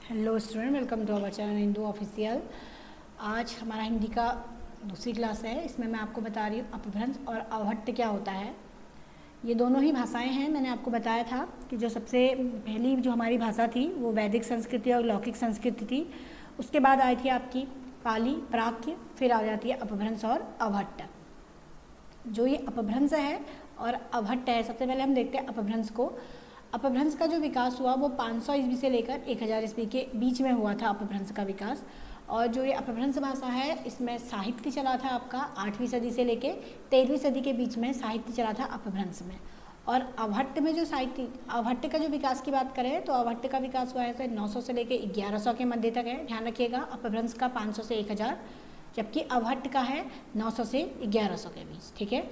Hello student, welcome to our channel Hindu official. आज हमारा हिंदी का दूसरी क्लास है। इसमें मैं आपको बता रही हूँ अपभ्रंश और अवहट्ट क्या होता है। ये दोनों ही भाषाएं हैं। मैंने आपको बताया था कि जो सबसे पहली जो हमारी भाषा थी वो वैदिक संस्कृति और लौकिक संस्कृति थी। उसके बाद आई थी आपकी पाली, प्राक्य, फिर आ जाती है अपभ्रंश और अवहट्ट। जो ये अपभ्रंश है और अवहट्ट है, सबसे पहले हम देखते हैं अपभ्रंश को। अपभ्रंश का जो विकास हुआ वो 500 ईस्वी से लेकर 1000 ईस्वी के बीच में हुआ था अपभ्रंश का विकास। और जो ये अपभ्रंश भाषा है इसमें साहित्य चला था आपका 8वीं सदी से लेकर 13वीं सदी के बीच में साहित्य चला था अपभ्रंश में। और अवहट्ट में जो साहित्य, अवहट्ट का जो विकास की बात करें तो अवहट्ट का विकास हुआ है तो 900 से लेकर 1100 के मध्य तक है। ध्यान रखिएगा, अपभ्रंश का 500 से 1000, जबकि अवहट्ट का है 900 से 1100 के बीच। ठीक है।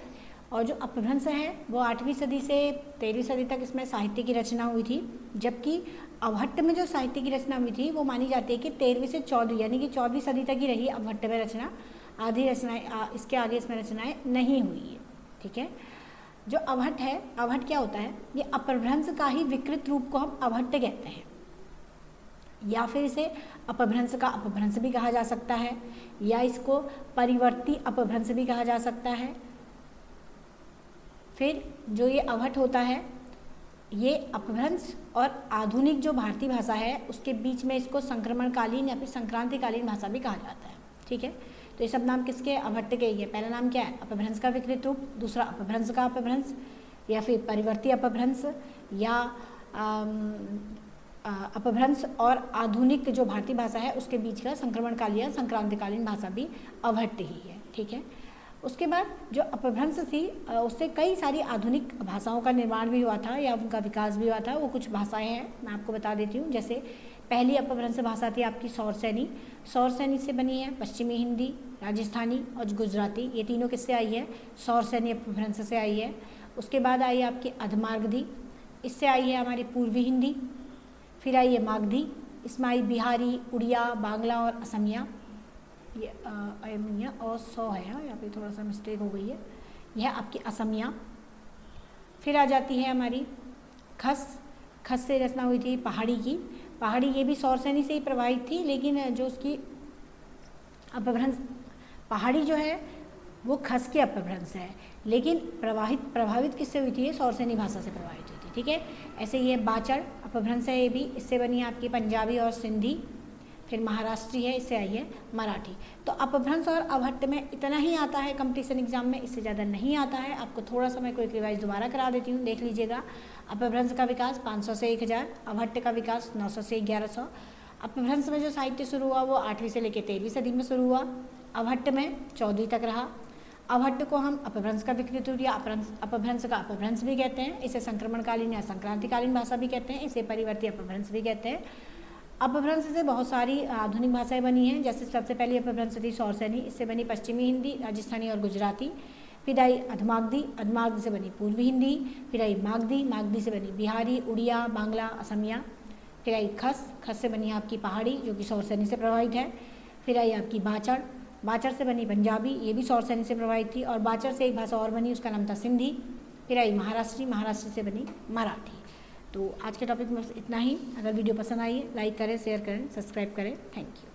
और जो अपभ्रंश है वो 8वीं सदी से 13वीं सदी तक इसमें साहित्य की रचना हुई थी, जबकि अवहट्ट में जो साहित्य की रचना हुई थी वो मानी जाती है कि 13वीं से 14वीं यानी कि 14वीं सदी तक ही रही अवहट्ट में रचना। आधी रचनाएं, इसके आगे इसमें रचनाएं नहीं हुई है। ठीक है। जो अवहट्ट है, अवहट्ट क्या होता है? ये अपभ्रंश का ही विकृत रूप को हम अवहट्ट कहते हैं, या फिर इसे अपभ्रंश का अपभ्रंश भी कहा जा सकता है, या इसको परिवर्ती अपभ्रंश भी कहा जा सकता है। फिर जो ये अवहट्ट होता है ये अपभ्रंश और आधुनिक जो भारतीय भाषा है उसके बीच में इसको संक्रमणकालीन या फिर संक्रांतिकालीन भाषा भी कहा जाता है। ठीक है। तो ये सब नाम किसके? अवहट्ट के ही है। पहला नाम क्या है? अपभ्रंश का विकृत रूप, दूसरा अपभ्रंश का अपभ्रंश, या फिर परिवर्ती अपभ्रंश, या अपभ्रंश और आधुनिक जो भारतीय भाषा है उसके बीच का संक्रमणकालीन या संक्रांतिकालीन भाषा भी अवहट्ट ही है। ठीक है। उसके बाद जो अपभ्रंश थी उससे कई सारी आधुनिक भाषाओं का निर्माण भी हुआ था या उनका विकास भी हुआ था। वो कुछ भाषाएं हैं, मैं आपको बता देती हूँ। जैसे पहली अपभ्रंश भाषा थी आपकी सौरसैनी। सौरसैनी से बनी है पश्चिमी हिंदी, राजस्थानी और गुजराती। ये तीनों किससे आई है? सौरसैनी अपभ्रंश से आई है। उसके बाद आई है आपकी अधमार्गधी, इससे आई है हमारी पूर्वी हिंदी। फिर आई है मागधी, इसमें आई बिहारी, उड़िया, बांग्ला और असमिया। ये अयमिया और सौ है, यहाँ पे थोड़ा सा मिस्टेक हो गई है, यह आपकी असमिया। फिर आ जाती है हमारी खस। खस से रचना हुई थी पहाड़ी की। पहाड़ी ये भी सौरसैनी से ही प्रभावित थी, लेकिन जो उसकी अपभ्रंश पहाड़ी जो है वो खस के अपभ्रंश है, लेकिन प्रभावित किससे हुई थी? ये सौरसैनी भाषा से प्रभावित हुई थी। ठीक है। ऐसे ये बाचड़ अपभ्रंश है, ये भी इससे बनी है आपकी पंजाबी और सिंधी। फिर महाराष्ट्री है, इससे आई है मराठी। तो अपभ्रंश और अवहट्ट में इतना ही आता है कंपटीशन एग्जाम में, इससे ज़्यादा नहीं आता है। आपको थोड़ा सा मैं क्विक रिवाइज दोबारा करा देती हूँ, देख लीजिएगा। अपभ्रंश का विकास 500 से 1000, अवहट्ट का विकास 900 से 1100। अपभ्रंश में जो साहित्य शुरू हुआ वो 8वीं से लेकर 13वीं सदी में शुरू हुआ, अवहट्ट में 14वीं तक रहा। अवहट्ट को हम अपभ्रंश का विकृत रूप या अपभ्रंश का अपभ्रंश भी कहते हैं। इसे संक्रमणकालीन या संक्रांतिकालीन भाषा भी कहते हैं, इसे परिवर्ती अपभ्रंश भी कहते हैं। अपभ्रंश से बहुत सारी आधुनिक भाषाएं बनी हैं। जैसे सबसे पहली अपभ्रंश थी सौरसैनी, इससे बनी पश्चिमी हिंदी, राजस्थानी और गुजराती। फिर आई अधमागधी, अधमागधी से बनी पूर्वी हिंदी। फिर आई मागधी, मागधी से बनी बिहारी, उड़िया, बांग्ला, असमिया। फिर आई खस, खस से बनी आपकी पहाड़ी जो कि सौरसैनी से प्रभावित है। फिर आई आपकी बाचड़, बाचड़ से बनी पंजाबी, ये भी सौरसैनी से प्रभावित थी। और बाचड़ से एक भाषा और बनी, उसका नाम था सिंधी। फिर आई महाराष्ट्री, महाराष्ट्र से बनी मराठी। तो आज के टॉपिक में इतना ही। अगर वीडियो पसंद आई है लाइक करें, शेयर करें, सब्सक्राइब करें। Thank you.